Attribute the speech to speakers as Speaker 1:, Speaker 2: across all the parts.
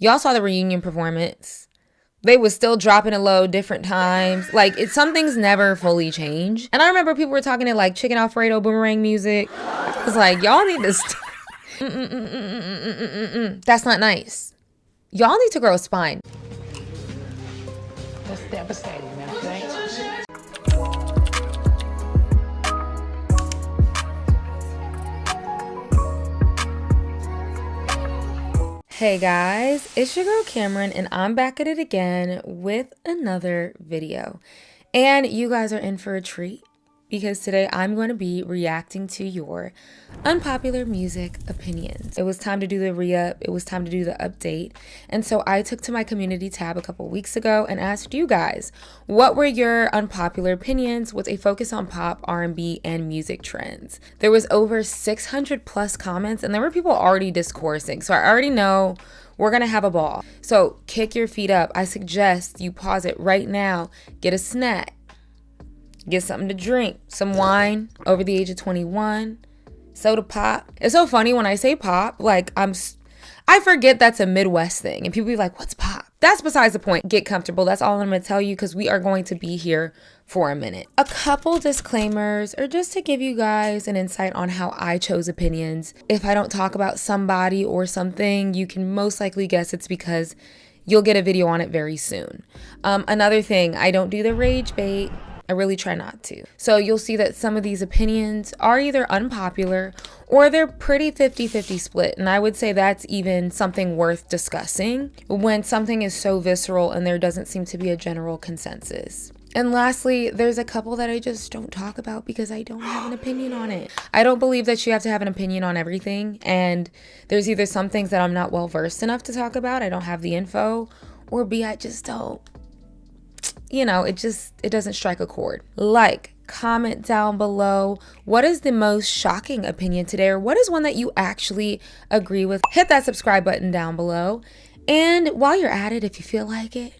Speaker 1: Y'all saw the reunion performance. They was still dropping it low different times. Like, some things never fully change. And I remember people were talking to like Chicken Alfredo boomerang music. I was like, y'all need to that's not nice. Y'all need to grow a spine.
Speaker 2: That's devastating, man. Thanks.
Speaker 1: Hey guys, it's your girl Cameron and I'm back at it again with another video. And you guys are in for a treat because today I'm going to be reacting to your unpopular music opinions. It was time to do the re-up, it was time to do the update. And so I took to my community tab a couple weeks ago and asked you guys, what were your unpopular opinions with a focus on pop, R&B, and music trends? There was over 600 plus comments and there were people already discoursing. So I already know we're gonna have a ball. So kick your feet up. I suggest you pause it right now, get a snack, get something to drink, some wine over the age of 21, soda pop. It's so funny when I say pop, like I forget that's a Midwest thing and people be like, what's pop? That's besides the point. Get comfortable. That's all I'm gonna tell you because we are going to be here for a minute. A couple disclaimers or just to give you guys an insight on how I chose opinions. If I don't talk about somebody or something, you can most likely guess it's because you'll get a video on it very soon. Another thing, I don't do the rage bait. I really try not to. So you'll see that some of these opinions are either unpopular or they're pretty 50-50 split. And I would say that's even something worth discussing when something is so visceral and there doesn't seem to be a general consensus. And lastly, there's a couple that I just don't talk about because I don't have an opinion on it. I don't believe that you have to have an opinion on everything. And there's either some things that I'm not well versed enough to talk about, I don't have the info, or B, I just don't. You know, it doesn't strike a chord. Like, comment down below, what is the most shocking opinion today, or what is one that you actually agree with? Hit that subscribe button down below. And while you're at it, if you feel like it,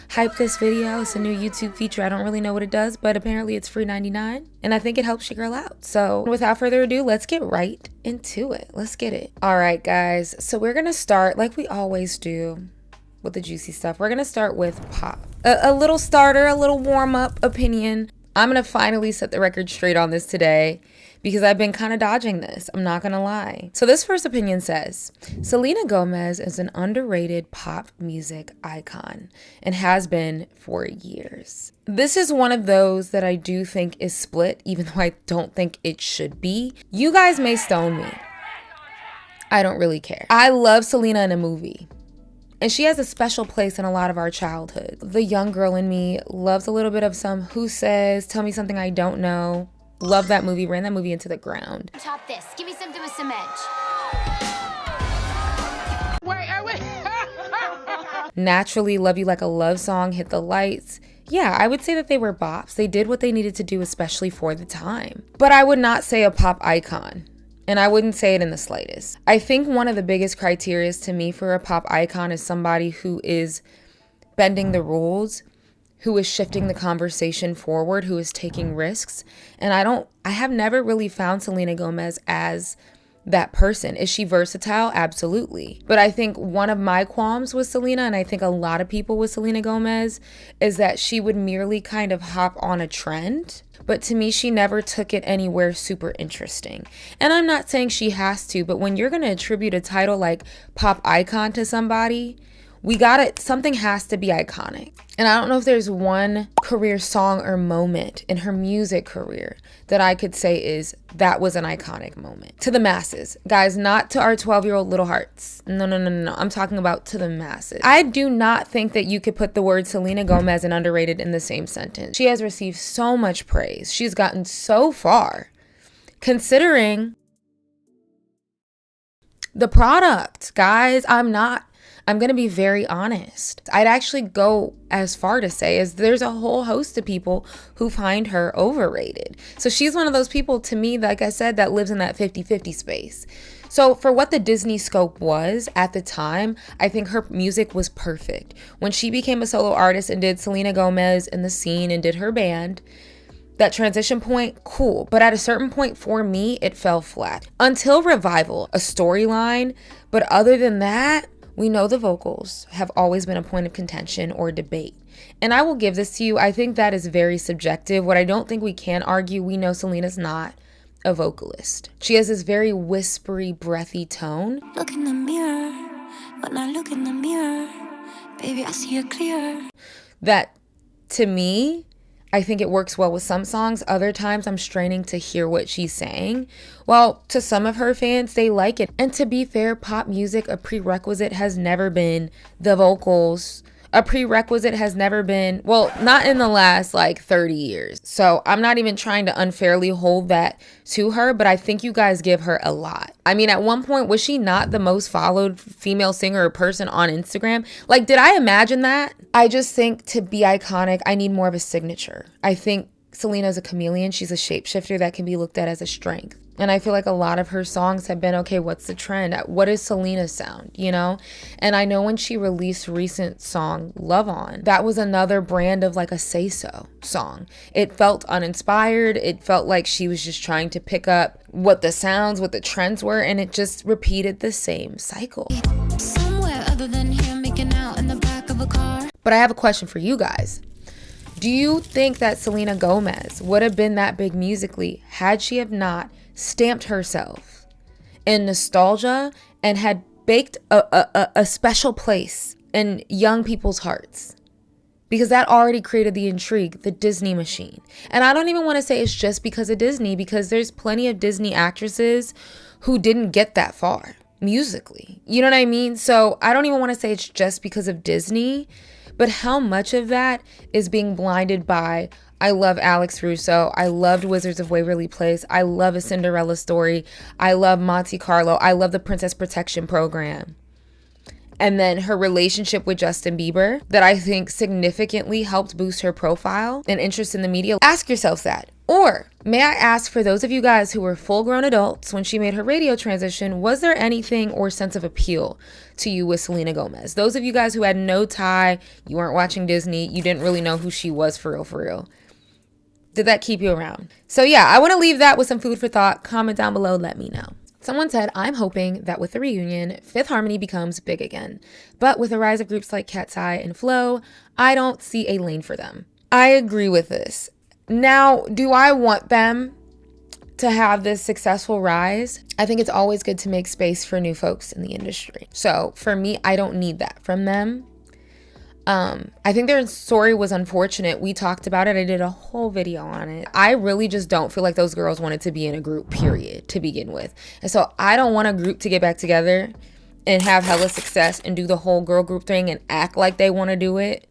Speaker 1: hype this video. It's a new YouTube feature. I don't really know what it does, but apparently it's free 99 and I think it helps your girl out. So without further ado, let's get right into it. Let's get it. All right, guys. So we're going to start like we always do with the juicy stuff. We're gonna start with pop. A little starter, a little warm-up opinion. I'm gonna finally set the record straight on this today because I've been kind of dodging this. I'm not gonna lie. So this first opinion says, Selena Gomez is an underrated pop music icon and has been for years. This is one of those that I do think is split, even though I don't think it should be. You guys may stone me. I don't really care. I love Selena in a movie. And she has a special place in a lot of our childhood. The young girl in me loves a little bit of some Who Says, Tell Me Something I Don't Know. Love that movie, ran that movie into the ground.
Speaker 3: Top this, give me something with some edge.
Speaker 2: Wait.
Speaker 1: Naturally, Love You Like a Love Song, Hit the Lights. Yeah, I would say that they were bops. They did what they needed to do, especially for the time. But I would not say a pop icon. And I wouldn't say it in the slightest. I think one of the biggest criteria to me for a pop icon is somebody who is bending the rules, who is shifting the conversation forward, who is taking risks. And I have never really found Selena Gomez as that person. Is she versatile? Absolutely. But I think one of my qualms with Selena, and I think a lot of people with Selena Gomez, is that she would merely kind of hop on a trend. But to me, she never took it anywhere super interesting. And I'm not saying she has to, but when you're going to attribute a title like pop icon to somebody, something has to be iconic. And I don't know if there's one career song or moment in her music career that I could say that was an iconic moment. To the masses. Guys, not to our 12-year-old little hearts. No. I'm talking about to the masses. I do not think that you could put the word Selena Gomez and underrated in the same sentence. She has received so much praise. She's gotten so far. Considering the product, guys, I'm going to be very honest. I'd actually go as far to say is there's a whole host of people who find her overrated. So she's one of those people, to me, like I said, that lives in that 50-50 space. So for what the Disney scope was at the time, I think her music was perfect. When she became a solo artist and did Selena Gomez in the scene and did her band, that transition point, cool. But at a certain point for me, it fell flat. Until Revival, a storyline. But other than that, we know the vocals have always been a point of contention or debate. And I will give this to you. I think that is very subjective. What I don't think we can argue, we know Selena's not a vocalist. She has this very whispery, breathy tone.
Speaker 4: Look in the mirror. When I look in the mirror, baby, I see it clear.
Speaker 1: That, to me, I think it works well with some songs. Other times I'm straining to hear what she's saying. Well, to some of her fans, they like it. And to be fair, pop music, a prerequisite has never been the vocals. A prerequisite has never been, well, not in the last like 30 years. So I'm not even trying to unfairly hold that to her, but I think you guys give her a lot. I mean, at one point, was she not the most followed female singer or person on Instagram? Like, did I imagine that? I just think to be iconic, I need more of a signature. I think Selena's a chameleon. She's a shapeshifter that can be looked at as a strength. And I feel like a lot of her songs have been, okay, what's the trend? What is Selena's sound, you know? And I know when she released recent song, Love On, that was another brand of like a say-so song. It felt uninspired. It felt like she was just trying to pick up what the sounds, what the trends were, and it just repeated the same cycle.
Speaker 4: Somewhere other than here making out in the back of a car.
Speaker 1: But I have a question for you guys. Do you think that Selena Gomez would have been that big musically had she have not stamped herself in nostalgia and had baked a special place in young people's hearts? Because that already created the intrigue, the Disney machine. And I don't even want to say it's just because of Disney, because there's plenty of Disney actresses who didn't get that far musically. You know what I mean? So I don't even want to say it's just because of Disney, but how much of that is being blinded by, I love Alex Russo, I loved Wizards of Waverly Place, I love A Cinderella Story, I love Monte Carlo, I love the Princess Protection Program. And then her relationship with Justin Bieber that I think significantly helped boost her profile and interest in the media. Ask yourselves that. Or may I ask, for those of you guys who were full-grown adults when she made her radio transition, was there anything or sense of appeal to you with Selena Gomez? Those of you guys who had no tie, you weren't watching Disney, you didn't really know who she was for real. Did that keep you around? So yeah, I want to leave that with some food for thought. Comment down below, let me know. Someone said, I'm hoping that with the reunion, Fifth Harmony becomes big again. But with the rise of groups like Cat's Eye and Flow, I don't see a lane for them. I agree with this. Now, do I want them to have this successful rise? I think it's always good to make space for new folks in the industry. So for me, I don't need that from them. I think their story was unfortunate. We talked about it. I did a whole video on it. I really just don't feel like those girls wanted to be in a group, period, to begin with. And so I don't want a group to get back together and have hella success and do the whole girl group thing and act like they want to do it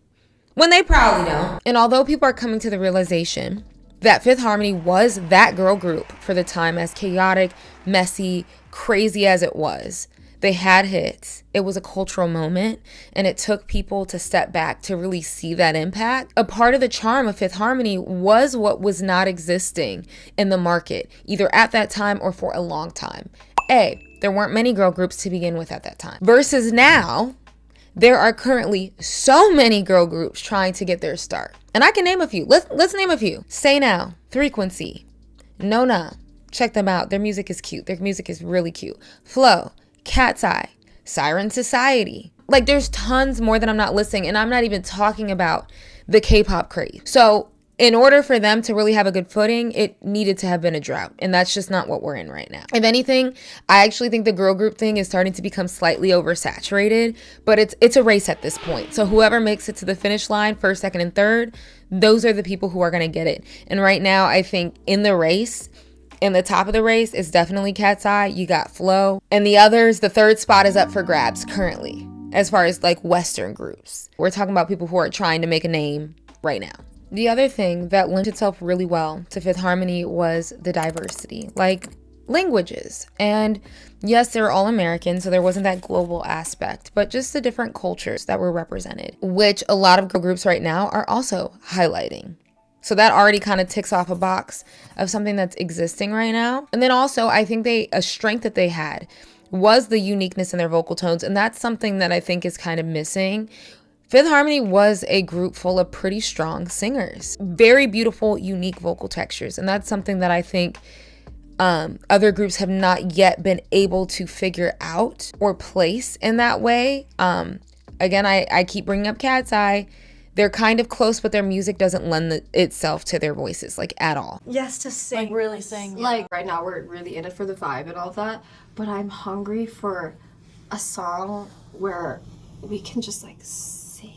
Speaker 1: when they probably don't. And although people are coming to the realization that Fifth Harmony was that girl group for the time, as chaotic, messy, crazy as it was, they had hits. It was a cultural moment, and it took people to step back to really see that impact. A part of the charm of Fifth Harmony was what was not existing in the market, either at that time or for a long time. There weren't many girl groups to begin with at that time. Versus now, there are currently so many girl groups trying to get their start. And I can name a few. Let's name a few. Say Now, Frequency, Nona. Check them out. Their music is cute. Their music is really cute. Flow, Cat's Eye, Siren Society. Like, there's tons more that I'm not listing, and I'm not even talking about the K-pop craze. So in order for them to really have a good footing, it needed to have been a drought, and that's just not what we're in right now. If anything, I actually think the girl group thing is starting to become slightly oversaturated, but it's a race at this point. So whoever makes it to the finish line, first, second, and third, those are the people who are going to get it. And right now, I think in the race, in the top of the race is definitely Cat's Eye. You got Flow. And the others, the third spot is up for grabs currently, as far as like Western groups. We're talking about people who are trying to make a name right now. The other thing that lent itself really well to Fifth Harmony was the diversity, like languages. And yes, they're all American, so there wasn't that global aspect, but just the different cultures that were represented, which a lot of girl groups right now are also highlighting. So that already kind of ticks off a box of something that's existing right now. And then also, I think a strength that they had was the uniqueness in their vocal tones. And that's something that I think is kind of missing. Fifth Harmony was a group full of pretty strong singers, very beautiful, unique vocal textures. And that's something that I think other groups have not yet been able to figure out or place in that way. Again, I keep bringing up Cat's Eye. They're kind of close, but their music doesn't lend itself to their voices, like, at all.
Speaker 5: Yes, to sing.
Speaker 6: Like, really sing. Yeah.
Speaker 5: Like, right now we're really in it for the vibe and all that, but I'm hungry for a song where we can just, like, sing.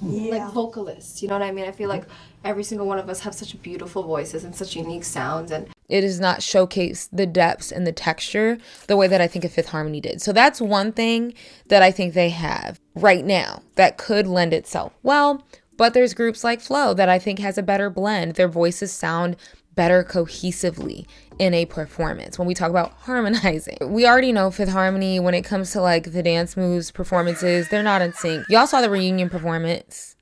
Speaker 6: Yeah.
Speaker 5: Like, vocalists, you know what I mean? I feel like every single one of us have such beautiful voices and such unique sounds, and
Speaker 1: it does not showcase the depths and the texture the way that I think a Fifth Harmony did. So that's one thing that I think they have right now that could lend itself well. But there's groups like Flow that I think has a better blend. Their voices sound better cohesively in a performance. When we talk about harmonizing, we already know Fifth Harmony, when it comes to like the dance moves, performances, they're not in sync. Y'all saw the reunion performance.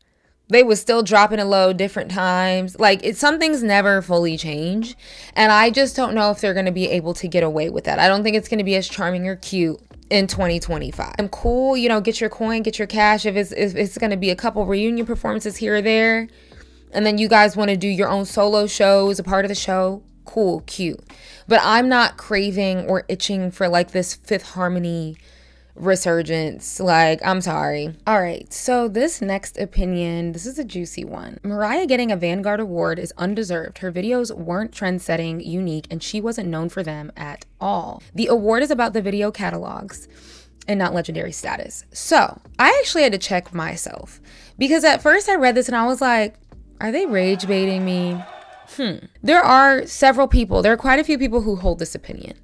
Speaker 1: They was still dropping it low different times. Like, some things never fully change. And I just don't know if they're going to be able to get away with that. I don't think it's going to be as charming or cute in 2025. I'm cool, you know, get your coin, get your cash. If it's going to be a couple reunion performances here or there, and then you guys want to do your own solo shows, a part of the show, cool, cute. But I'm not craving or itching for like this Fifth Harmony resurgence. Like, I'm sorry. All right, so this next opinion, this is a juicy one. Mariah getting a Vanguard Award is undeserved. Her videos weren't trend-setting, unique, and she wasn't known for them at all. The award is about the video catalogs and not legendary status. So I actually had to check myself, because at first I read this and I was like, are they rage baiting me? There are several people, there are quite a few people who hold this opinion.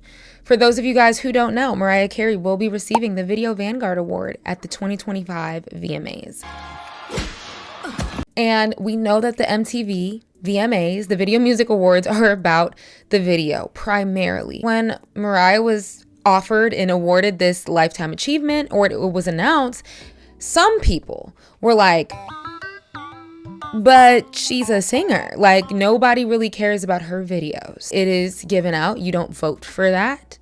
Speaker 1: For those of you guys who don't know, Mariah Carey will be receiving the Video Vanguard Award at the 2025 VMAs. And we know that the MTV VMAs, the Video Music Awards, are about the video primarily. When Mariah was offered and awarded this Lifetime Achievement, or it was announced, some people were like, but she's a singer. Like, nobody really cares about her videos. It is given out. You don't vote for that.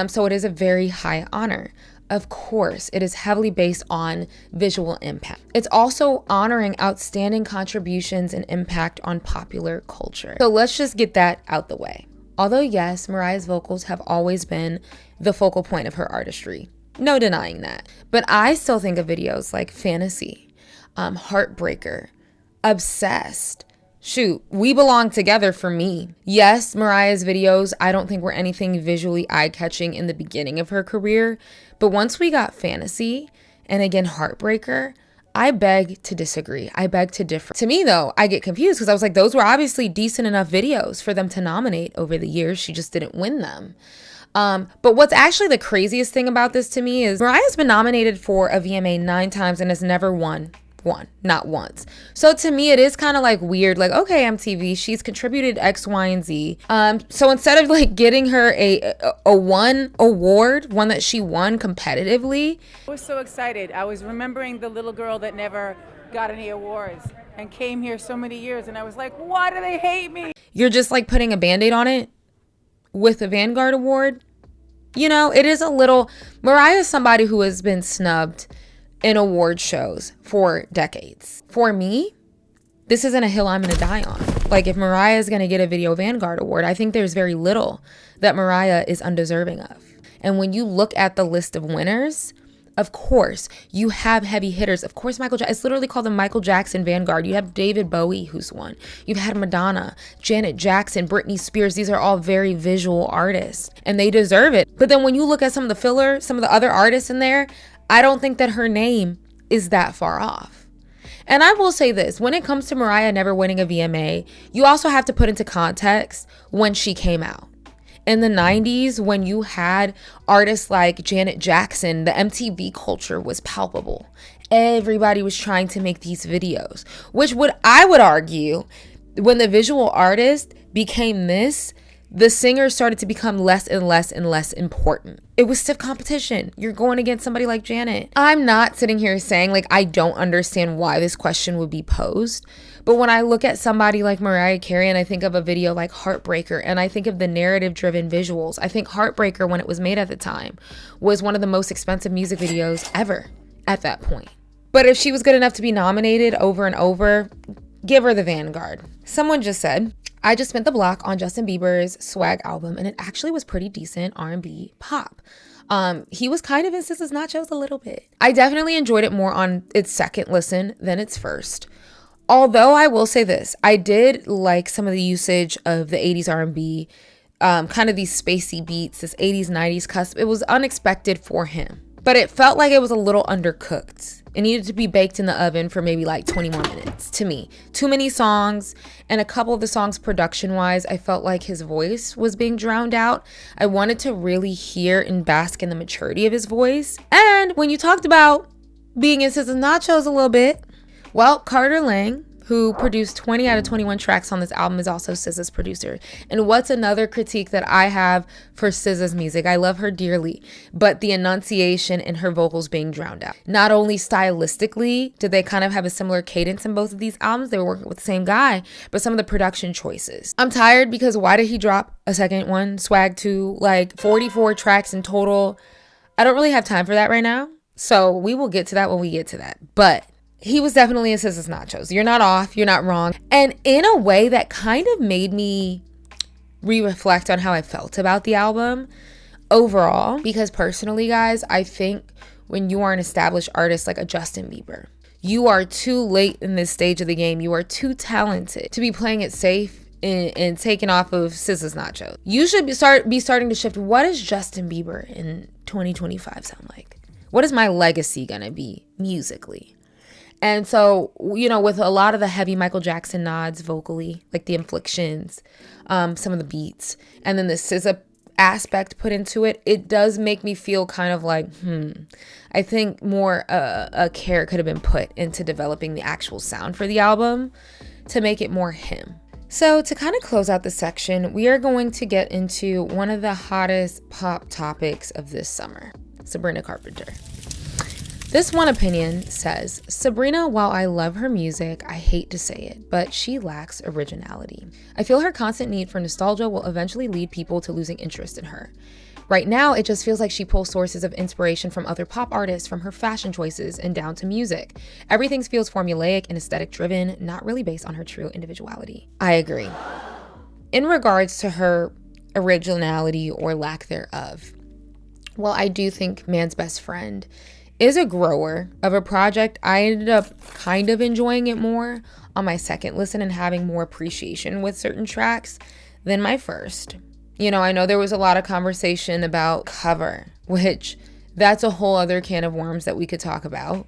Speaker 1: So it is a very high honor. Of course, it is heavily based on visual impact. It's also honoring outstanding contributions and impact on popular culture. So let's just get that out the way. Although yes, Mariah's vocals have always been the focal point of her artistry. No denying that. But I still think of videos like Fantasy, Heartbreaker, Obsessed. Shoot, We Belong Together for me. Yes, Mariah's videos, I don't think were anything visually eye-catching in the beginning of her career, but once we got Fantasy, and again Heartbreaker, I beg to disagree. I beg to differ. To me though, I get confused because I was like, those were obviously decent enough videos for them to nominate over the years. She just didn't win them. But what's actually the craziest thing about this to me is Mariah's been nominated for a VMA 9 times and has never won. Not once. So to me, it is kind of like weird, like, okay, MTV, she's contributed X, Y, and Z. So instead of like getting her a one award, one that she won competitively.
Speaker 7: I was so excited. I was remembering the little girl that never got any awards and came here so many years, and I was like, why do they hate me?
Speaker 1: You're just like putting a Band-Aid on it with a Vanguard Award. You know, it is a little, Mariah is somebody who has been snubbed in award shows for decades. For me, this isn't a hill I'm gonna die on. Like, if Mariah is gonna get a Video Vanguard Award, I think there's very little that Mariah is undeserving of. And when you look at the list of winners, of course, you have heavy hitters. Of course, Michael Jackson, it's literally called the Michael Jackson Vanguard. You have David Bowie, who's won. You've had Madonna, Janet Jackson, Britney Spears. These are all very visual artists, and they deserve it. But then when you look at some of the filler, some of the other artists in there, I don't think that her name is that far off. And I will say this, when it comes to Mariah never winning a VMA, you also have to put into context when she came out. In the 90s, when you had artists like Janet Jackson, the MTV culture was palpable. Everybody was trying to make these videos, which I would argue, when the visual artist became this, the singers started to become less and less and less important. It was stiff competition. You're going against somebody like Janet. I'm not sitting here saying like I don't understand why this question would be posed. But when I look at somebody like Mariah Carey and I think of a video like Heartbreaker and I think of the narrative-driven visuals, I think Heartbreaker, when it was made at the time, was one of the most expensive music videos ever at that point. But if she was good enough to be nominated over and over, give her the Vanguard. Someone just said, I just spent the block on Justin Bieber's Swag album, and it actually was pretty decent R&B pop. He was kind of in SZA's Nachos a little bit. I definitely enjoyed it more on its second listen than its first. Although I will say this, I did like some of the usage of the 80s R&B, kind of these spacey beats, this 80s, 90s cusp. It was unexpected for him, but it felt like it was a little undercooked. It needed to be baked in the oven for maybe like 20 more minutes to me. Too many songs, and a couple of the songs production-wise, I felt like his voice was being drowned out. I wanted to really hear and bask in the maturity of his voice. And when you talked about being in SZA's Nachos a little bit, well, Carter Lang, who produced 20 out of 21 tracks on this album, is also SZA's producer. And what's another critique that I have for SZA's music? I love her dearly, but the enunciation and her vocals being drowned out. Not only stylistically did they kind of have a similar cadence in both of these albums, they were working with the same guy, but some of the production choices. I'm tired because why did he drop a second one, Swag 2, like 44 tracks in total? I don't really have time for that right now. So we will get to that when we get to that. But he was definitely in SZA's Nachos. You're not off. You're not wrong. And in a way that kind of made me reflect on how I felt about the album overall. Because personally, guys, I think when you are an established artist like a Justin Bieber, you are too late in this stage of the game. You are too talented to be playing it safe and taking off of SZA's Nachos. You should be starting to shift. What does Justin Bieber in 2025 sound like? What is my legacy gonna be musically? And so, you know, with a lot of the heavy Michael Jackson nods vocally, like the inflections, some of the beats, and then the SZA aspect put into it, it does make me feel kind of like, I think more a care could have been put into developing the actual sound for the album to make it more him. So to kind of close out the section, we are going to get into one of the hottest pop topics of this summer, Sabrina Carpenter. This one opinion says, Sabrina, while I love her music, I hate to say it, but she lacks originality. I feel her constant need for nostalgia will eventually lead people to losing interest in her. Right now, it just feels like she pulls sources of inspiration from other pop artists, from her fashion choices, and down to music. Everything feels formulaic and aesthetic driven, not really based on her true individuality. I agree. In regards to her originality or lack thereof, well, I do think Man's Best Friend is a grower of a project. I ended up kind of enjoying it more on my second listen and having more appreciation with certain tracks than my first. You know, I know there was a lot of conversation about cover, which that's a whole other can of worms that we could talk about.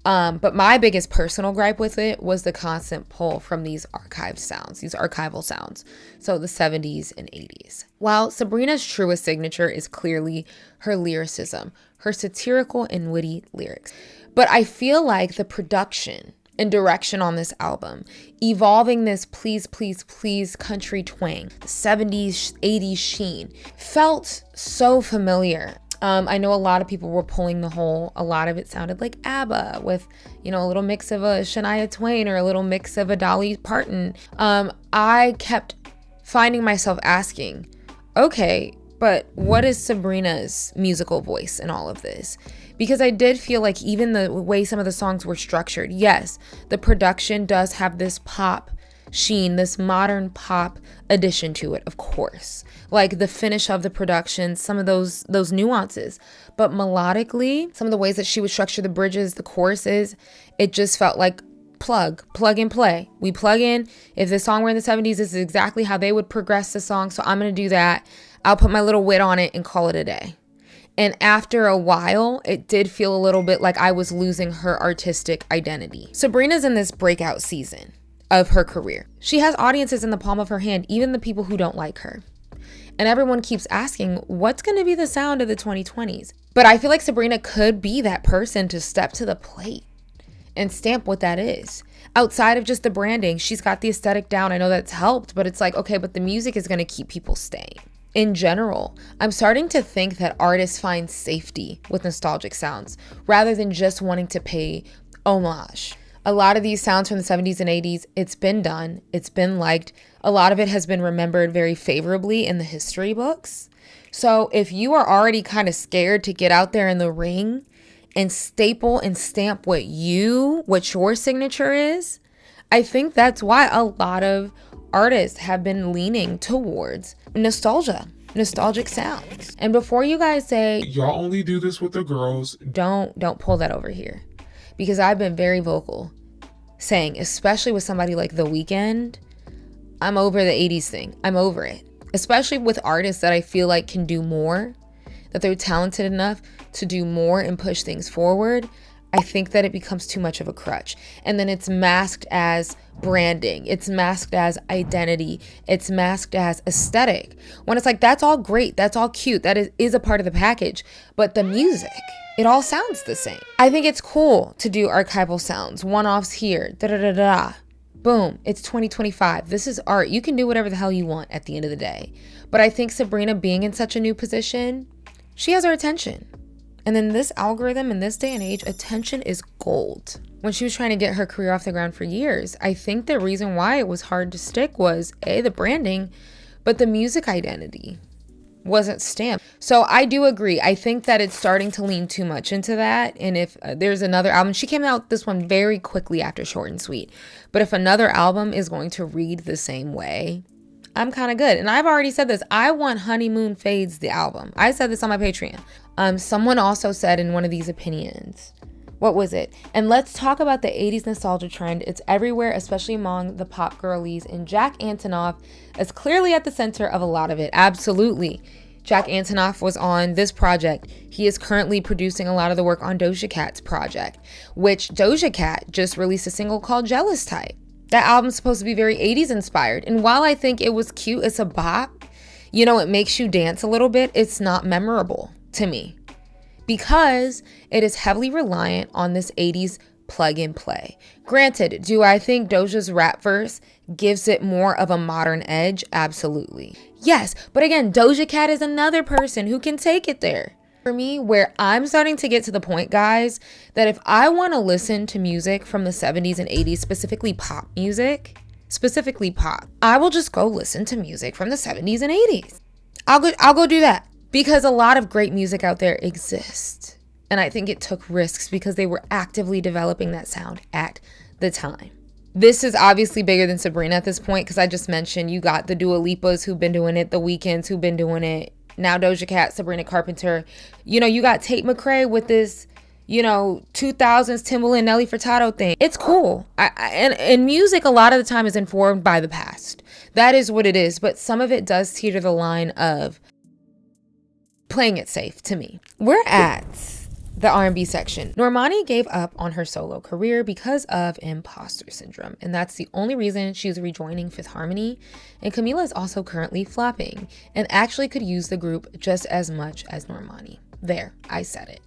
Speaker 1: But my biggest personal gripe with it was the constant pull from these archived sounds, these archival sounds. So the 70s and 80s. While Sabrina's truest signature is clearly her lyricism, her satirical and witty lyrics. But I feel like the production and direction on this album, evolving this please, please, please country twang, the 70s, 80s sheen, felt so familiar. I know a lot of people were pulling a lot of it sounded like ABBA with, you know, a little mix of a Shania Twain or a little mix of a Dolly Parton. I kept finding myself asking, okay, but what is Sabrina's musical voice in all of this? Because I did feel like even the way some of the songs were structured, yes, the production does have this pop sheen, this modern pop addition to it, of course. Like the finish of the production, some of those nuances. But melodically, some of the ways that she would structure the bridges, the choruses, it just felt like plug and play. We plug in. If the song were in the 70s, this is exactly how they would progress the song. So I'm going to do that. I'll put my little wit on it and call it a day. And after a while, it did feel a little bit like I was losing her artistic identity. Sabrina's in this breakout season of her career. She has audiences in the palm of her hand, even the people who don't like her. And everyone keeps asking, what's going to be the sound of the 2020s? But I feel like Sabrina could be that person to step to the plate and stamp what that is. Outside of just the branding, she's got the aesthetic down. I know that's helped, but it's like, okay, but the music is going to keep people staying. In general, I'm starting to think that artists find safety with nostalgic sounds rather than just wanting to pay homage. A lot of these sounds from the 70s and 80s, it's been done, it's been liked. A lot of it has been remembered very favorably in the history books. So if you are already kind of scared to get out there in the ring and staple and stamp what your signature is, I think that's why a lot of artists have been leaning towards nostalgic sounds. And before you guys say,
Speaker 6: y'all only do this with the girls,
Speaker 1: don't pull that over here. Because I've been very vocal saying, especially with somebody like The Weeknd, I'm over the 80s thing. I'm over it. Especially with artists that I feel like can do more, that they're talented enough to do more and push things forward. I think that it becomes too much of a crutch. And then it's masked as branding. It's masked as identity. It's masked as aesthetic. When it's like, that's all great. That's all cute. That is a part of the package. But the music, it all sounds the same. I think it's cool to do archival sounds, one-offs here, da-da-da-da. Boom, it's 2025. This is art. You can do whatever the hell you want at the end of the day. But I think Sabrina being in such a new position, she has our attention. And in this algorithm, in this day and age, attention is gold. When she was trying to get her career off the ground for years, I think the reason why it was hard to stick was A, the branding, but the music identity wasn't stamped. So I do agree. I think that it's starting to lean too much into that. And if there's another album, she came out this one very quickly after Short and Sweet. But if another album is going to read the same way, I'm kind of good. And I've already said this. I want Honeymoon Fades, the album. I said this on my Patreon. Someone also said in one of these opinions, what was it? And let's talk about the 80s nostalgia trend. It's everywhere, especially among the pop girlies. And Jack Antonoff is clearly at the center of a lot of it. Absolutely. Jack Antonoff was on this project. He is currently producing a lot of the work on Doja Cat's project, which Doja Cat just released a single called Jealous Type. That album's supposed to be very 80s inspired. And while I think it was cute, it's a bop, you know, it makes you dance a little bit. It's not memorable to me because it is heavily reliant on this 80s plug and play. Granted, do I think Doja's rap verse gives it more of a modern edge? Absolutely. Yes, but again, Doja Cat is another person who can take it there. For me, where I'm starting to get to the point, guys, that if I want to listen to music from the 70s and 80s, specifically pop music, specifically pop, I will just go listen to music from the 70s and 80s. I'll go do that because a lot of great music out there exists. And I think it took risks because they were actively developing that sound at the time. This is obviously bigger than Sabrina at this point because I just mentioned you got the Dua Lipas who've been doing it, the Weeknds who've been doing it, now Doja Cat, Sabrina Carpenter. You know, you got Tate McRae with this, you know, 2000s Timbaland, Nelly Furtado thing. It's cool. And music a lot of the time is informed by the past. That is what it is. But some of it does teeter the line of playing it safe to me. We're at the R&B section. Normani gave up on her solo career because of imposter syndrome, and that's the only reason she's rejoining Fifth Harmony. And Camila is also currently flopping and actually could use the group just as much as Normani. There, I said it.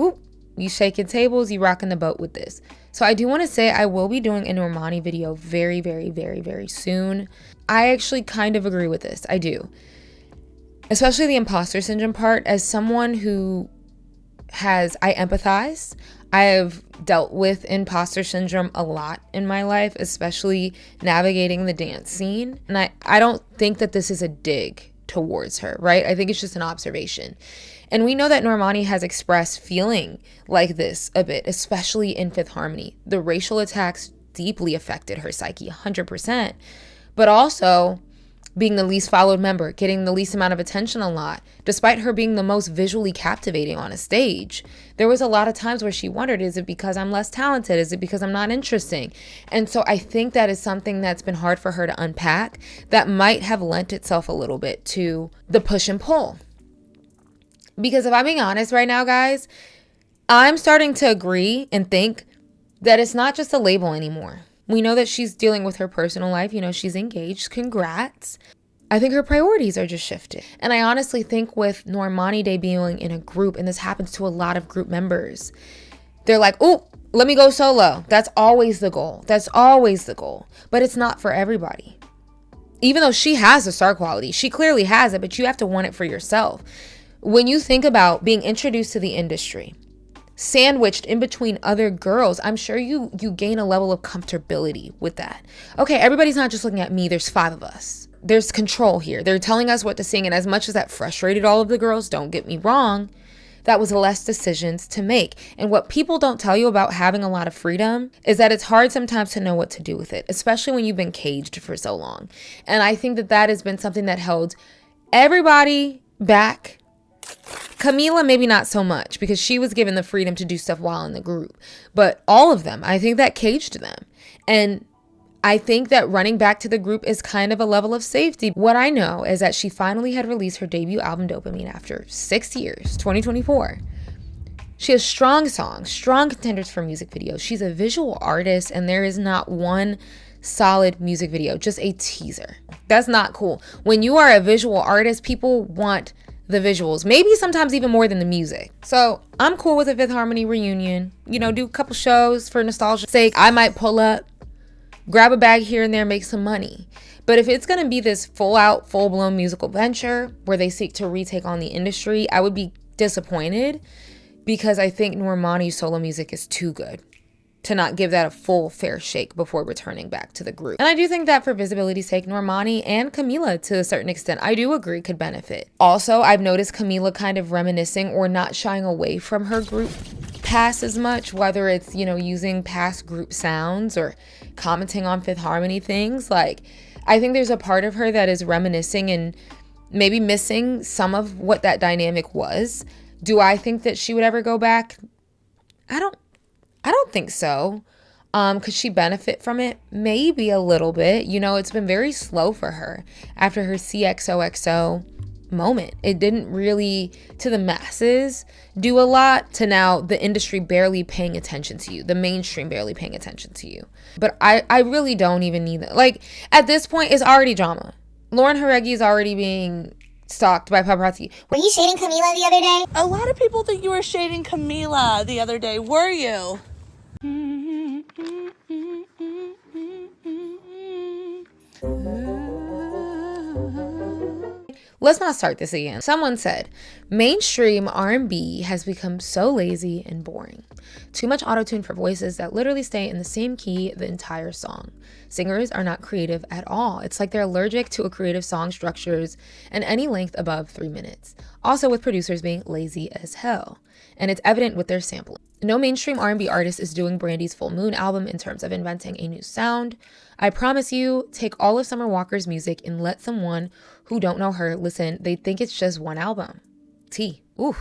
Speaker 1: Oop, you shaking tables, you rocking the boat with this. So I do want to say I will be doing a Normani video very, very, very, very soon. I actually kind of agree with this. I do. Especially the imposter syndrome part. As someone who I empathize. I have dealt with imposter syndrome a lot in my life, especially navigating the dance scene. And I don't think that this is a dig towards her, right? I think it's just an observation. And we know that Normani has expressed feeling like this a bit, especially in Fifth Harmony. The racial attacks deeply affected her psyche, 100%. But also being the least followed member, getting the least amount of attention a lot, despite her being the most visually captivating on a stage. There was a lot of times where she wondered, is it because I'm less talented? Is it because I'm not interesting? And so I think that is something that's been hard for her to unpack that might have lent itself a little bit to the push and pull. Because if I'm being honest right now, guys, I'm starting to agree and think that it's not just a label anymore. We know that she's dealing with her personal life. You know, she's engaged. Congrats. I think her priorities are just shifted. And I honestly think with Normani debuting in a group, and this happens to a lot of group members, they're like, oh, let me go solo. That's always the goal. That's always the goal. But it's not for everybody. Even though she has the star quality, she clearly has it, but you have to want it for yourself. When you think about being introduced to the industry, sandwiched in between other girls, I'm sure you gain a level of comfortability with that. Okay, everybody's not just looking at me. There's 5 of us. There's control here. They're telling us what to sing. And as much as that frustrated all of the girls, don't get me wrong, that was less decisions to make. And what people don't tell you about having a lot of freedom is that it's hard sometimes to know what to do with it, especially when you've been caged for so long. And I think that that has been something that held everybody back. Camila, maybe not so much, because she was given the freedom to do stuff while in the group. But all of them, I think that caged them. And I think that running back to the group is kind of a level of safety. What I know is that she finally had released her debut album, Dopamine, after 6 years, 2024. She has strong songs, strong contenders for music videos. She's a visual artist, and there is not one solid music video, just a teaser. That's not cool. When you are a visual artist, people want the visuals, maybe sometimes even more than the music. So I'm cool with a Fifth Harmony reunion, you know, do a couple shows for nostalgia's sake. I might pull up, grab a bag here and there, make some money. But if it's going to be this full out, full blown musical venture where they seek to retake on the industry, I would be disappointed, because I think Normani's solo music is too good to not give that a full fair shake before returning back to the group. And I do think that for visibility's sake, Normani and Camila, to a certain extent, I do agree could benefit. Also, I've noticed Camila kind of reminiscing or not shying away from her group past as much, whether it's, you know, using past group sounds or commenting on Fifth Harmony things. Like, I think there's a part of her that is reminiscing and maybe missing some of what that dynamic was. Do I think that she would ever go back? I don't think so. Could she benefit from it? Maybe a little bit. You know, it's been very slow for her after her CXOXO moment. It didn't really, to the masses, do a lot, to now the industry barely paying attention to you, the mainstream barely paying attention to you. But I really don't even need that. Like, at this point, it's already drama. Lauren Jareggi is already being stalked by paparazzi.
Speaker 3: Were you shading Camila the other day?
Speaker 8: A lot of people think you were shading Camila the other day. Were you?
Speaker 1: Let's not start this again. Someone said, mainstream R&B has become so lazy and boring. Too much auto-tune for voices that literally stay in the same key the entire song. Singers are not creative at all. It's like they're allergic to a creative song structures and any length above 3 minutes. Also with producers being lazy as hell. And it's evident with their sampling. No mainstream R&B artist is doing Brandy's Full Moon album in terms of inventing a new sound. I promise you, take all of Summer Walker's music and let someone who don't know her listen. They think it's just one album. Ooh.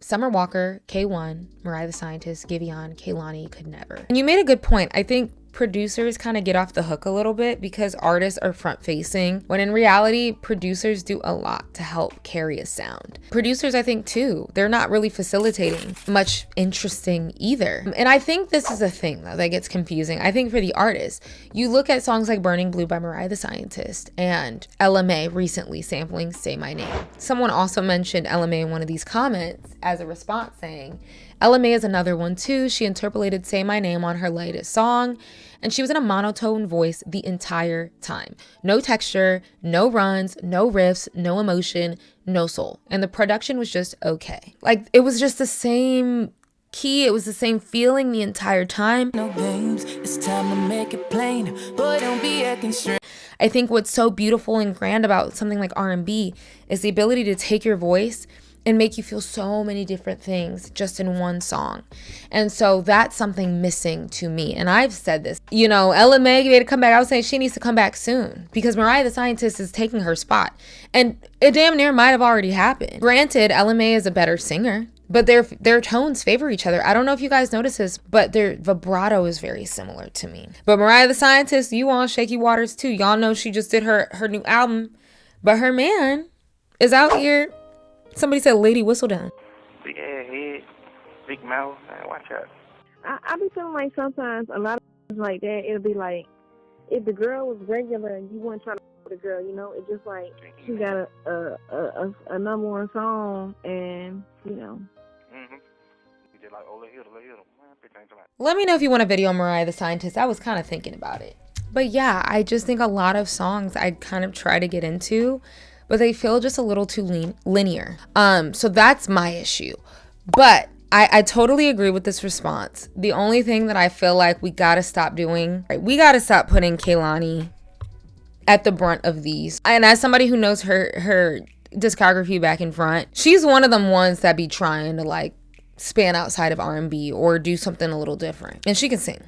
Speaker 1: Summer Walker, K1, Mariah the Scientist, Giveon, Kehlani could never. And you made a good point. I think producers kind of get off the hook a little bit because artists are front facing, when in reality, producers do a lot to help carry a sound. Producers, I think too, they're not really facilitating much interesting either. And I think this is a thing though that gets confusing. I think for the artists, you look at songs like Burning Blue by Mariah the Scientist and LMA recently sampling Say My Name. Someone also mentioned LMA in one of these comments as a response saying, LMA is another one too. She interpolated Say My Name on her latest song, and she was in a monotone voice the entire time. No texture, no runs, no riffs, no emotion, no soul. And the production was just okay. Like, it was just the same key, it was the same feeling the entire time.
Speaker 9: No games, it's time to make it plain. Boy, don't be acting strange.
Speaker 1: I think what's so beautiful and grand about something like R&B is the ability to take your voice and make you feel so many different things just in one song. And so that's something missing to me. And I've said this, you know, LMA made a comeback. I was saying she needs to come back soon because Mariah the Scientist is taking her spot. And it damn near might have already happened. Granted, LMA is a better singer, but their tones favor each other. I don't know if you guys notice this, but their vibrato is very similar to me. But Mariah the Scientist, you on shaky waters too. Y'all know she just did her new album, but her man is out here. Somebody said Lady Whistledown.
Speaker 10: Big ass head, big mouth, man, watch out.
Speaker 11: I be feeling like sometimes a lot of things like that, it'll be like, if the girl was regular and you weren't trying to with the girl, you know, it's just like she got a number one song and, you know.
Speaker 1: Let me know if you want a video on Mariah the Scientist. I was kind of thinking about it. But yeah, I just think a lot of songs I kind of try to get into, but they feel just a little too linear. So that's my issue. But I totally agree with this response. The only thing that I feel like we gotta stop doing, right, we gotta stop putting Kehlani at the brunt of these. And as somebody who knows her discography back in front. She's one of them ones that be trying to like span outside of R&B or do something a little different. And she can sing.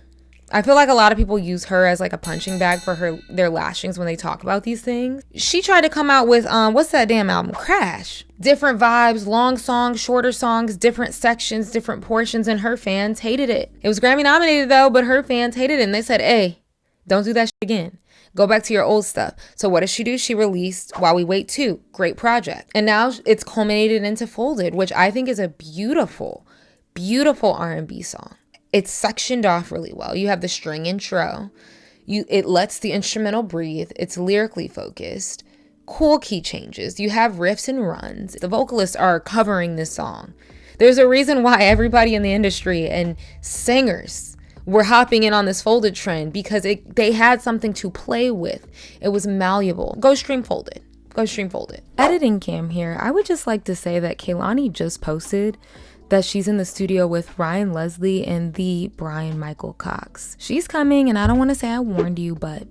Speaker 1: I feel like a lot of people use her as like a punching bag for their lashings when they talk about these things. She tried to come out with what's that damn album? Crash. Different vibes, long songs, shorter songs, different sections, different portions, and her fans hated it. It was Grammy nominated though, but her fans hated it, and they said, hey, don't do that shit again. Go back to your old stuff. So what does she do? She released While We Wait 2. Great project. And now it's culminated into Folded, which I think is a beautiful, beautiful R&B song. It's sectioned off really well. You have the string intro. It lets the instrumental breathe. It's lyrically focused. Cool key changes. You have riffs and runs. The vocalists are covering this song. There's a reason why everybody in the industry and singers were hopping in on this Folded trend, because they had something to play with. It was malleable. Go stream Folded. Go stream Folded. Editing cam here. I would just like to say that Kehlani just posted that she's in the studio with Ryan Leslie and the Brian Michael Cox. She's coming, and I don't want to say I warned you, but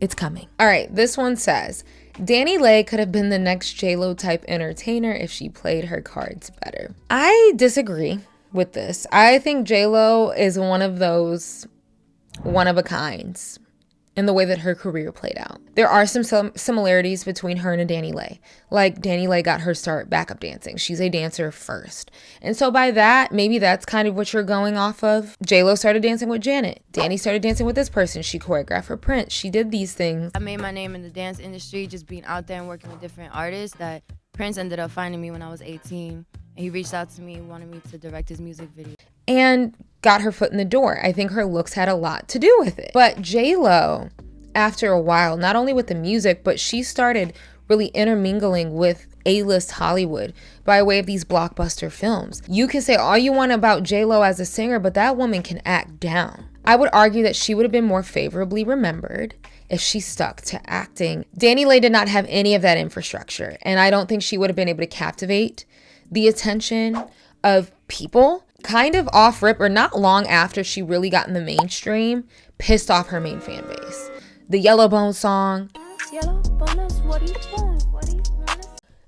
Speaker 1: it's coming. All right, this one says, Danileigh could have been the next J-Lo type entertainer if she played her cards better. I disagree with this. I think J-Lo is one of those one-of-a-kinds in the way that her career played out. There are some similarities between her and Danileigh. Like, Danileigh got her start backup dancing. She's a dancer first. And so by that, maybe that's kind of what you're going off of. J-Lo started dancing with Janet. Danny started dancing with this person. She choreographed for Prince. She did these things.
Speaker 12: I made my name in the dance industry just being out there and working with different artists, that Prince ended up finding me when I was 18. And he reached out to me, wanted me to direct his music video.
Speaker 1: And got her foot in the door. I think her looks had a lot to do with it. But J-Lo, after a while, not only with the music, but she started really intermingling with A-list Hollywood by way of these blockbuster films. You can say all you want about J-Lo as a singer, but that woman can act down. I would argue that she would have been more favorably remembered if she stuck to acting. Danileigh did not have any of that infrastructure, and I don't think she would have been able to captivate the attention of people. Kind of off rip, or not long after she really got in the mainstream, pissed off her main fan base. The Yellowbone song,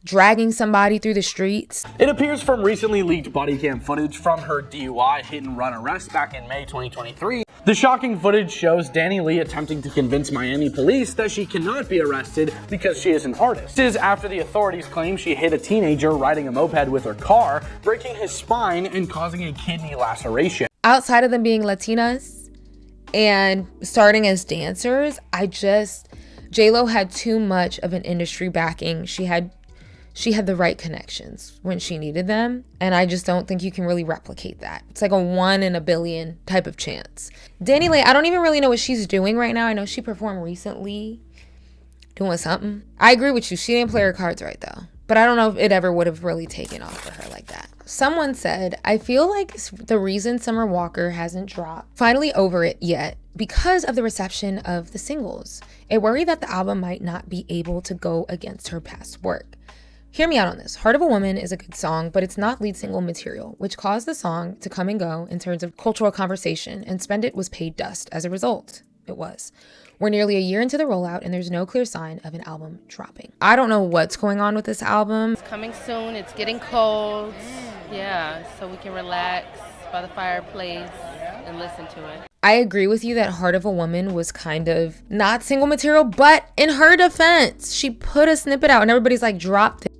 Speaker 1: dragging somebody through the streets.
Speaker 13: It appears from recently leaked body cam footage from her DUI hit and run arrest back in May 2023. The shocking footage shows Danileigh attempting to convince Miami police that she cannot be arrested because she is an artist. This is after the authorities claim she hit a teenager riding a moped with her car, breaking his spine and causing a kidney laceration.
Speaker 1: Outside of them being Latinas and starting as dancers, J-Lo had too much of an industry backing. She had the right connections when she needed them, and I just don't think you can really replicate that. It's like a 1 in a billion type of chance. Danileigh, I don't even really know what she's doing right now. I know she performed recently doing something. I agree with you. She didn't play her cards right though, but I don't know if it ever would have really taken off for her like that. Someone said, I feel like the reason Summer Walker hasn't dropped finally over it yet because of the reception of the singles. A worry that the album might not be able to go against her past work. Hear me out on this. Heart of a Woman is a good song, but it's not lead single material, which caused the song to come and go in terms of cultural conversation, and Spend It was paid dust as a result. It was. We're nearly a year into the rollout, and there's no clear sign of an album dropping. I don't know what's going on with this album.
Speaker 14: It's coming soon. It's getting cold. Yeah, so we can relax by the fireplace and listen to it.
Speaker 1: I agree with you that Heart of a Woman was kind of not single material, but in her defense, she put a snippet out and everybody's like, dropped it.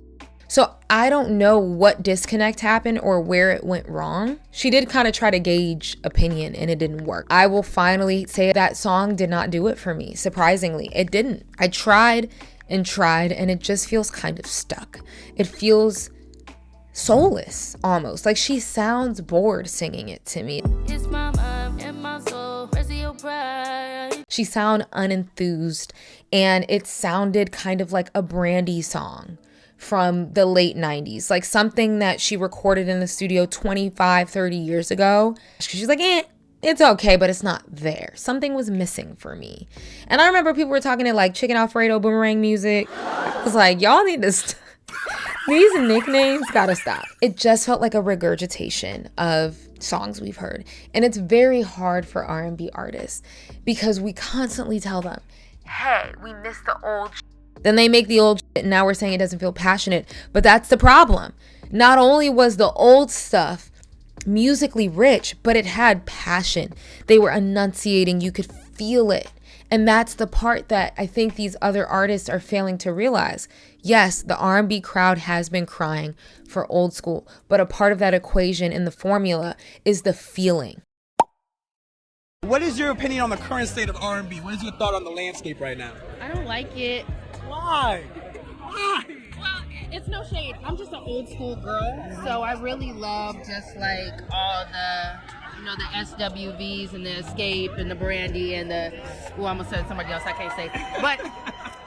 Speaker 1: So I don't know what disconnect happened or where it went wrong. She did kind of try to gauge opinion and it didn't work. I will finally say that song did not do it for me. Surprisingly, it didn't. I tried and it just feels kind of stuck. It feels soulless almost. Like she sounds bored singing it to me.
Speaker 4: It's my mind and my soul, rest of your pride.
Speaker 1: She sounded unenthused, and it sounded kind of like a Brandy song from the late 90s, like something that she recorded in the studio 25, 30 years ago. She's like, it's okay, but it's not there. Something was missing for me. And I remember people were talking to like Chicken Alfredo boomerang music. I was like, y'all need to these nicknames gotta stop. It just felt like a regurgitation of songs we've heard. And it's very hard for R&B artists because we constantly tell them, hey, we miss the old Then they make the old shit and now we're saying it doesn't feel passionate. But that's the problem. Not only was the old stuff musically rich, but it had passion. They were enunciating. You could feel it. And that's the part that I think these other artists are failing to realize. Yes, the R&B crowd has been crying for old school, but a part of that equation in the formula is the feeling.
Speaker 15: What is your opinion on the current state of R&B? What is your thought on the landscape right now?
Speaker 14: I don't like it.
Speaker 15: Why?
Speaker 14: Well, it's no shade. I'm just an old school girl, so I really love just like all the, you know, the SWVs and the Escape and the Brandy and the, oh, I almost said somebody else I can't say, but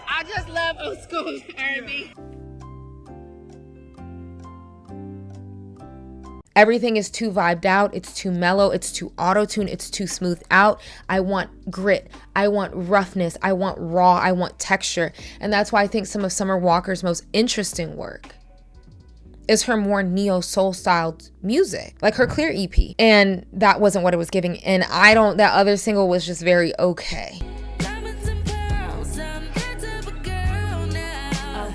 Speaker 14: I just love old school R&B.
Speaker 1: Everything is too vibed out. It's too mellow. It's too auto-tuned. It's too smoothed out. I want grit. I want roughness. I want raw. I want texture. And that's why I think some of Summer Walker's most interesting work is her more neo-soul styled music, like her Clear EP. And that wasn't what it was giving. And that other single was just very okay.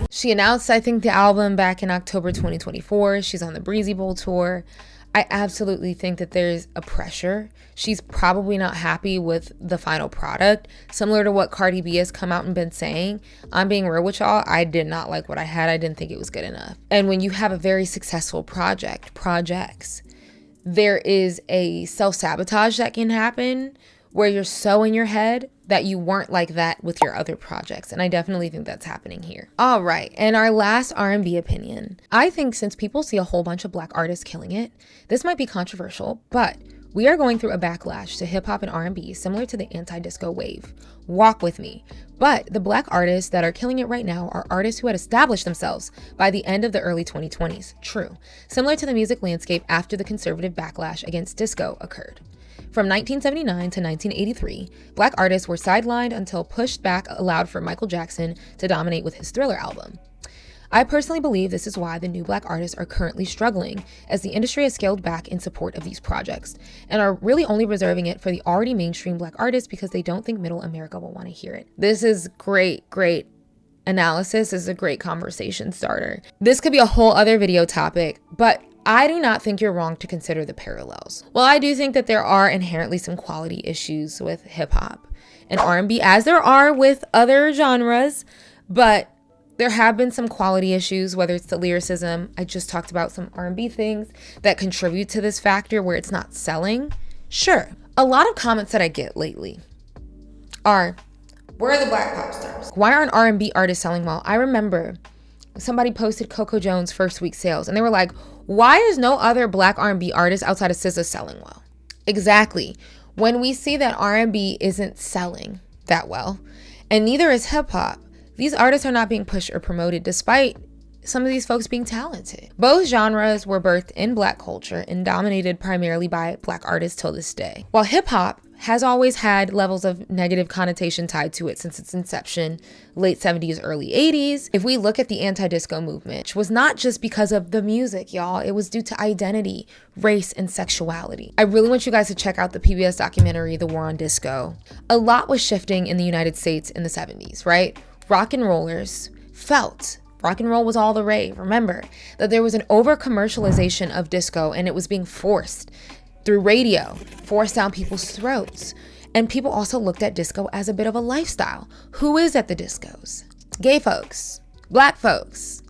Speaker 1: She announced, I think, the album back in October 2024. She's on the Breezy Bowl tour. I absolutely think that there's a pressure. She's probably not happy with the final product. Similar to what Cardi B has come out and been saying. I'm being real with y'all. I did not like what I had. I didn't think it was good enough. And when you have a very successful projects, there is a self-sabotage that can happen where you're so in your head that you weren't like that with your other projects. And I definitely think that's happening here. All right, and our last R&B opinion. I think since people see a whole bunch of Black artists killing it, this might be controversial, but we are going through a backlash to hip hop and R&B similar to the anti-disco wave. Walk with me. But the Black artists that are killing it right now are artists who had established themselves by the end of the early 2020s. True. Similar to the music landscape after the conservative backlash against disco occurred. From 1979 to 1983, Black artists were sidelined until pushed back allowed for Michael Jackson to dominate with his Thriller album. I personally believe this is why the new Black artists are currently struggling, as the industry has scaled back in support of these projects, and are really only reserving it for the already mainstream Black artists because they don't think middle America will want to hear it. This is great analysis. This is a great conversation starter. This could be a whole other video topic, but I do not think you're wrong to consider the parallels. Well, I do think that there are inherently some quality issues with hip hop and R&B, as there are with other genres, but there have been some quality issues, whether it's the lyricism. I just talked about some R&B things that contribute to this factor where it's not selling. Sure. A lot of comments that I get lately are, where are the Black pop stars? Why aren't R&B artists selling well? I remember somebody posted Coco Jones' first week sales, and they were like, why is no other Black R&B artist outside of SZA selling well? Exactly. When we see that R&B isn't selling that well, and neither is hip hop, these artists are not being pushed or promoted despite some of these folks being talented. Both genres were birthed in Black culture and dominated primarily by Black artists till this day. While hip hop has always had levels of negative connotation tied to it since its inception, late 70s, early 80s. If we look at the anti-disco movement, which was not just because of the music, y'all, it was due to identity, race, and sexuality. I really want you guys to check out the PBS documentary, The War on Disco. A lot was shifting in the United States in the 70s, right? Rock and rollers felt rock and roll was all the rave. Remember that there was an over-commercialization of disco, and it was being forced through radio, forced down people's throats. And people also looked at disco as a bit of a lifestyle. Who is at the discos? Gay folks, Black folks,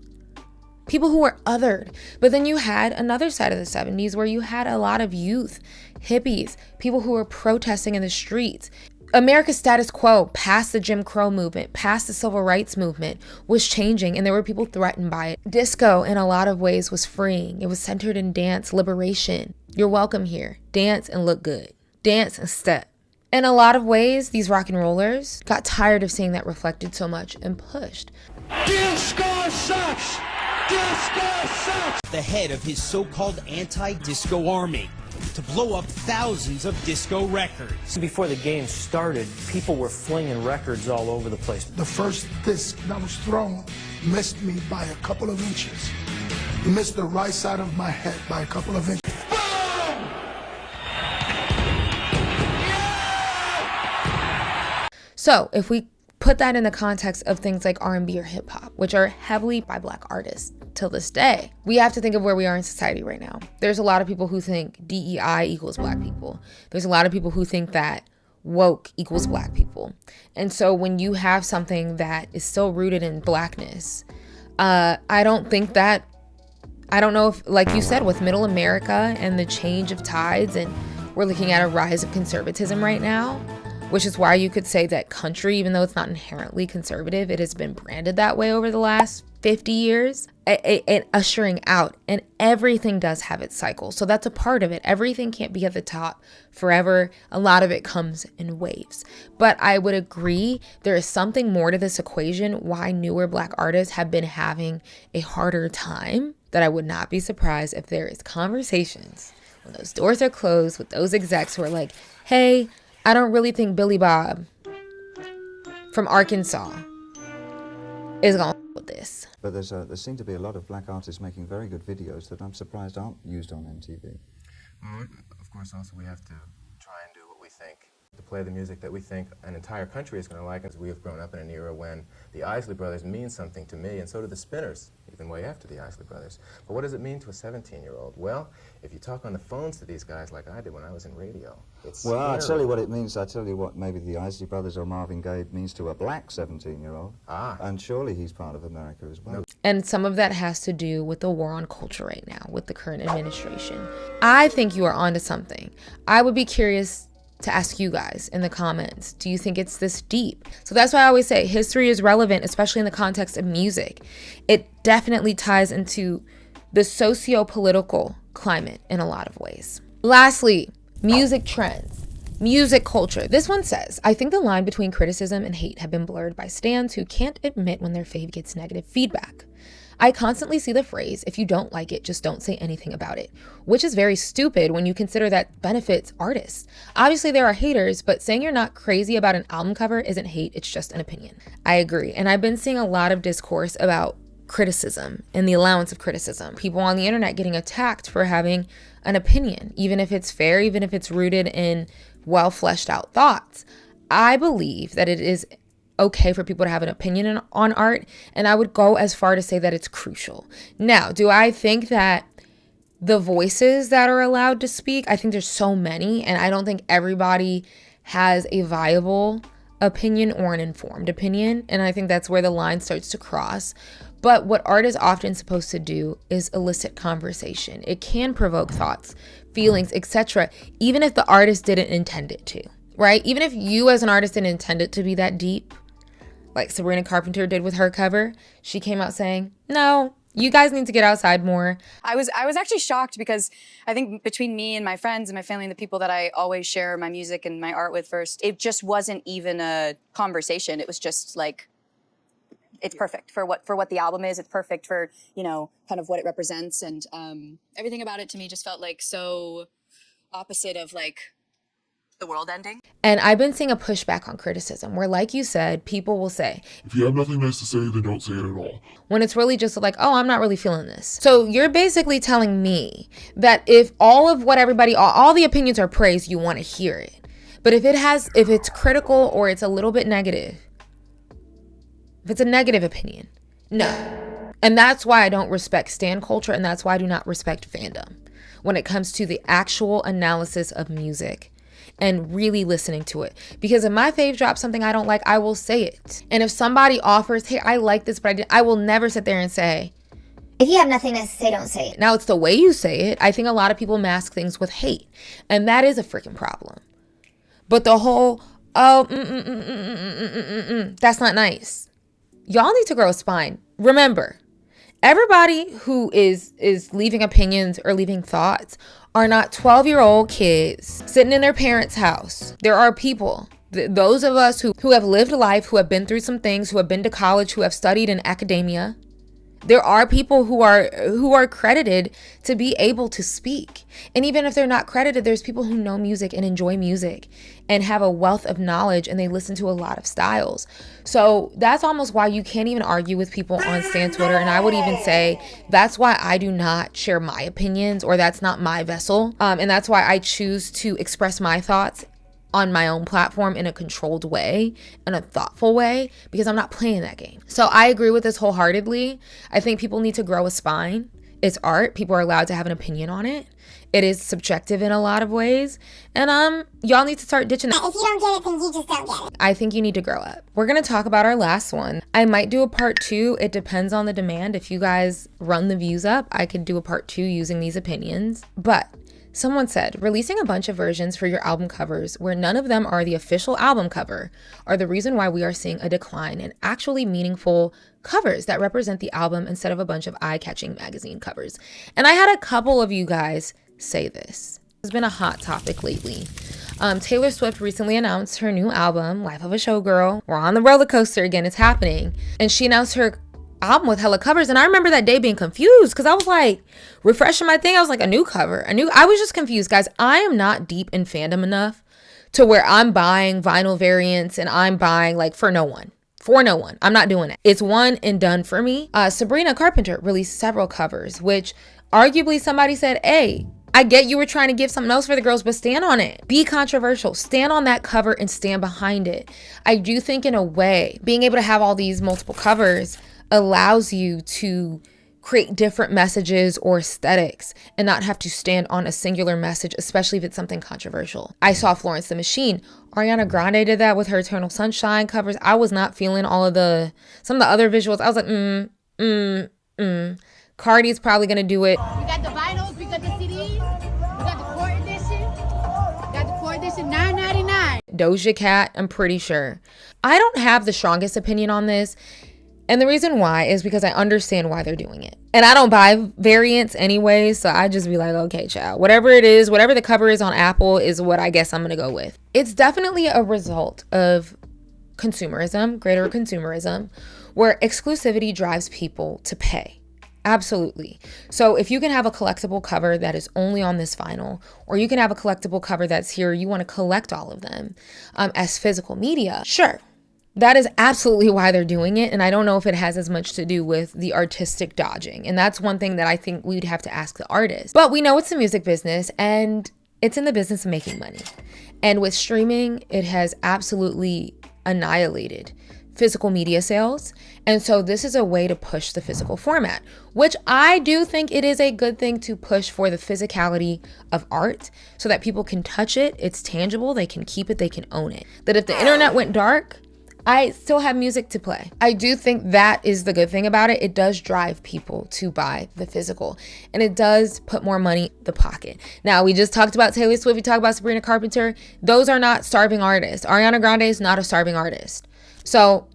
Speaker 1: people who were othered. But then you had another side of the 70s where you had a lot of youth, hippies, people who were protesting in the streets. America's status quo, past the Jim Crow movement, past the civil rights movement, was changing, and there were people threatened by it. Disco, in a lot of ways, was freeing. It was centered in dance, liberation. You're welcome here. Dance and look good. Dance and step. In a lot of ways, these rock and rollers got tired of seeing that reflected so much and pushed.
Speaker 15: Disco sucks! Disco sucks!
Speaker 16: The head of his so-called anti-disco army to blow up thousands of disco records.
Speaker 17: Before the game started, people were flinging records all over the place.
Speaker 18: The first disc that was thrown missed me by a couple of inches. It missed the right side of my head by a couple of inches.
Speaker 1: So if we put that in the context of things like R&B or hip hop, which are heavily by Black artists till this day. We have to think of where we are in society right now. There's a lot of people who think DEI equals Black people. There's a lot of people who think that woke equals Black people. And so when you have something that is so rooted in Blackness, I don't know if, like you said, with middle America and the change of tides, and we're looking at a rise of conservatism right now, which is why you could say that country, even though it's not inherently conservative, it has been branded that way over the last 50 years, and ushering out, and everything does have its cycle. So that's a part of it. Everything can't be at the top forever. A lot of it comes in waves. But I would agree there is something more to this equation why newer Black artists have been having a harder time, that I would not be surprised if there is conversations when those doors are closed with those execs who are like, hey, I don't really think Billy Bob from Arkansas is going to with this.
Speaker 19: But there seem to be a lot of Black artists making very good videos that I'm surprised aren't used on MTV.
Speaker 20: Well, of course, also we have to try and do what we think, to play the music that we think an entire country is going to like. As we have grown up in an era when the Isley Brothers mean something to me, and so do the Spinners, even way after the Isley Brothers. But what does it mean to a 17-year-old? Well, if you talk on the phones to these guys like I did when I was in radio, it's
Speaker 19: Well,
Speaker 20: scary.
Speaker 19: I'll tell you what it means. I'll tell you what maybe the Isley Brothers or Marvin Gaye means to a Black 17-year-old. And surely he's part of America as well.
Speaker 1: And some of that has to do with the war on culture right now with the current administration. I think you are onto something. I would be curious to ask you guys in the comments, do you think it's this deep? So that's why I always say history is relevant, especially in the context of music. It definitely ties into the socio-political climate in a lot of ways. Lastly, music trends, music culture. This one says, I think the line between criticism and hate have been blurred by stans who can't admit when their fave gets negative feedback. I constantly see the phrase, if you don't like it, just don't say anything about it, which is very stupid when you consider that benefits artists. Obviously there are haters, but saying you're not crazy about an album cover isn't hate, it's just an opinion. I agree, and I've been seeing a lot of discourse about criticism and the allowance of criticism. People on the internet getting attacked for having an opinion, even if it's fair, even if it's rooted in well fleshed out thoughts. I believe that it is okay for people to have an opinion on art, and I would go as far to say that it's crucial. Now, do I think that the voices that are allowed to speak, I think there's so many, and I don't think everybody has a viable opinion or an informed opinion, and I think that's where the line starts to cross. But what art is often supposed to do is elicit conversation. It can provoke thoughts, feelings, etc., even if the artist didn't intend it to, right? Even if you as an artist didn't intend it to be that deep, like Sabrina Carpenter did with her cover. She came out saying, no, you guys need to get outside more.
Speaker 21: I was actually shocked because I think between me and my friends and my family and the people that I always share my music and my art with first, it just wasn't even a conversation. It was just like, it's perfect for what the album is. It's perfect for, you know, kind of what it represents. And everything about it to me just felt like so opposite of like the world ending.
Speaker 1: And I've been seeing a pushback on criticism where, like you said, people will say,
Speaker 6: if you have nothing nice to say, then don't say it at all.
Speaker 1: When it's really just like, oh, I'm not really feeling this. So you're basically telling me that if all of what everybody, all the opinions are praised, you want to hear it. But if it's critical or it's a little bit negative, if it's a negative opinion, no. And that's why I don't respect stan culture, and that's why I do not respect fandom when it comes to the actual analysis of music and really listening to it. Because if my fave drops something I don't like, I will say it. And if somebody offers, hey, I like this, but I will never sit there and say,
Speaker 3: if you have nothing nice to say, don't say it.
Speaker 1: Now, it's the way you say it. I think a lot of people mask things with hate, and that is a freaking problem. But the whole, that's not nice. Y'all need to grow a spine. Remember, everybody who is leaving opinions or leaving thoughts are not 12-year-old kids sitting in their parents' house. There are people, those of us who have lived life, who have been through some things, who have been to college, who have studied in academia. There are people who are credited to be able to speak. And even if they're not credited, there's people who know music and enjoy music and have a wealth of knowledge, and they listen to a lot of styles. So that's almost why you can't even argue with people on Stan Twitter. And I would even say that's why I do not share my opinions, or that's not my vessel. And that's why I choose to express my thoughts on my own platform in a controlled way, in a thoughtful way, because I'm not playing that game. So I agree with this wholeheartedly. I think people need to grow a spine. It's art. People are allowed to have an opinion on it. It is subjective in a lot of ways. And y'all need to start ditching that.
Speaker 3: If you don't get it, then you just don't get it.
Speaker 1: I think you need to grow up. We're going to talk about our last one. I might do a part 2. It depends on the demand. If you guys run the views up, I could do a part 2 using these opinions. But someone said, releasing a bunch of versions for your album covers where none of them are the official album cover are the reason why we are seeing a decline in actually meaningful covers that represent the album instead of a bunch of eye-catching magazine covers. And I had a couple of you guys say this. It's been a hot topic lately. Taylor Swift recently announced her new album, Life of a Showgirl. We're on the roller coaster again, it's happening. And she announced her album with hella covers, and I remember that day being confused because I was like refreshing my thing. I was like, a new cover, I was just confused, guys. I am not deep in fandom enough to where I'm buying vinyl variants and I'm buying like for no one. I'm not doing it. It's one and done for me. Sabrina Carpenter released several covers, which arguably somebody said, hey, I get you were trying to give something else for the girls, but stand on it. Be controversial. Stand on that cover and stand behind it. I do think in a way, being able to have all these multiple covers allows you to create different messages or aesthetics and not have to stand on a singular message, especially if it's something controversial. I saw Florence the Machine. Ariana Grande did that with her Eternal Sunshine covers. I was not feeling some of the other visuals. I was like, Cardi's probably gonna do it.
Speaker 14: We got the vinyls, we got the CDs, we got the core edition. We got the core edition, $9.99.
Speaker 1: Doja Cat, I'm pretty sure. I don't have the strongest opinion on this. And the reason why is because I understand why they're doing it. And I don't buy variants anyway, so I just be like, okay, child. Whatever it is, whatever the cover is on Apple is what I guess I'm gonna go with. It's definitely a result of consumerism, greater consumerism, where exclusivity drives people to pay. Absolutely. So if you can have a collectible cover that is only on this vinyl, or you can have a collectible cover that's here, you want to collect all of them as physical media, sure. That is absolutely why they're doing it. And I don't know if it has as much to do with the artistic dodging. And that's one thing that I think we'd have to ask the artist. But we know it's the music business and it's in the business of making money. And with streaming, it has absolutely annihilated physical media sales. And so this is a way to push the physical format, which I do think it is a good thing to push for the physicality of art so that people can touch it. It's tangible. They can keep it. They can own it. That if the internet went dark, I still have music to play. I do think that is the good thing about it. It does drive people to buy the physical and it does put more money in the pocket. Now, we just talked about Taylor Swift. We talked about Sabrina Carpenter. Those are not starving artists. Ariana Grande is not a starving artist. So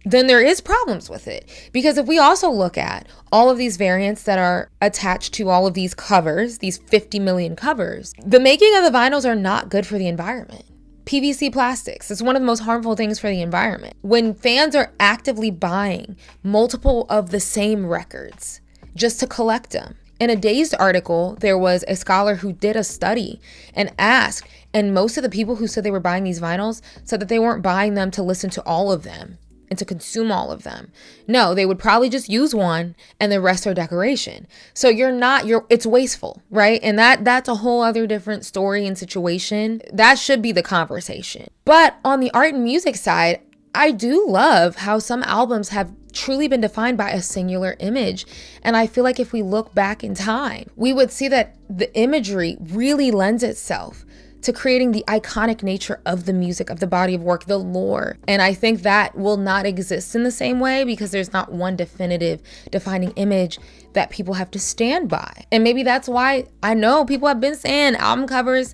Speaker 1: then there is problems with it. Because if we also look at all of these variants that are attached to all of these covers, these 50 million covers, the making of the vinyls are not good for the environment. PVC plastics is one of the most harmful things for the environment. When fans are actively buying multiple of the same records just to collect them. In a Dazed article, there was a scholar who did a study and asked, and most of the people who said they were buying these vinyls said that they weren't buying them to listen to all of them and to consume all of them. No, they would probably just use one and the rest are decoration. So it's wasteful, right? And that's a whole other different story and situation. That should be the conversation. But on the art and music side, I do love how some albums have truly been defined by a singular image. And I feel like if we look back in time, we would see that the imagery really lends itself to creating the iconic nature of the music, of the body of work, the lore. And I think that will not exist in the same way because there's not one definitive defining image that people have to stand by. And maybe that's why I know people have been saying album covers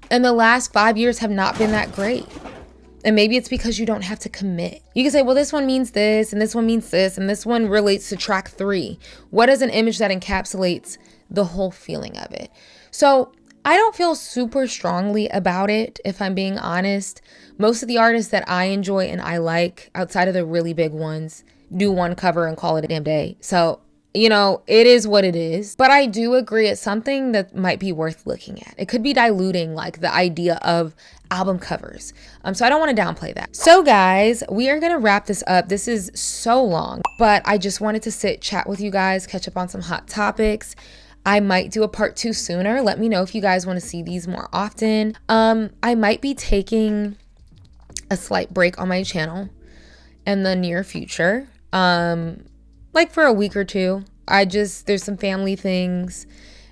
Speaker 1: in the last 5 years have not been that great. And maybe it's because you don't have to commit. You can say, well, this one means this, and this one means this, and this one relates to track 3. What is an image that encapsulates the whole feeling of it? So I don't feel super strongly about it, if I'm being honest. Most of the artists that I enjoy and I like, outside of the really big ones, do one cover and call it a damn day. So, it is what it is. But I do agree it's something that might be worth looking at. It could be diluting like the idea of album covers. So I don't want to downplay that. So guys, we are going to wrap this up. This is so long, but I just wanted to chat with you guys, catch up on some hot topics. I might do a part 2 sooner. Let me know if you guys want to see these more often. I might be taking a slight break on my channel in the near future. Like for a week or two. There's some family things,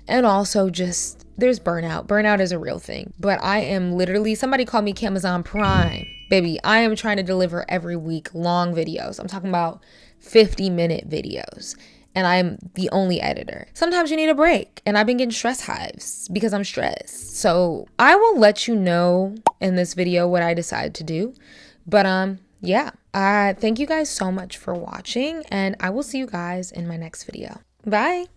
Speaker 1: and also just there's burnout. Burnout is a real thing. But I am literally, somebody called me Amazon Prime. Baby, I am trying to deliver every week long videos. I'm talking about 50-minute videos. And I'm the only editor. Sometimes you need a break. And I've been getting stress hives because I'm stressed. So I will let you know in this video what I decide to do. But yeah, thank you guys so much for watching. And I will see you guys in my next video. Bye.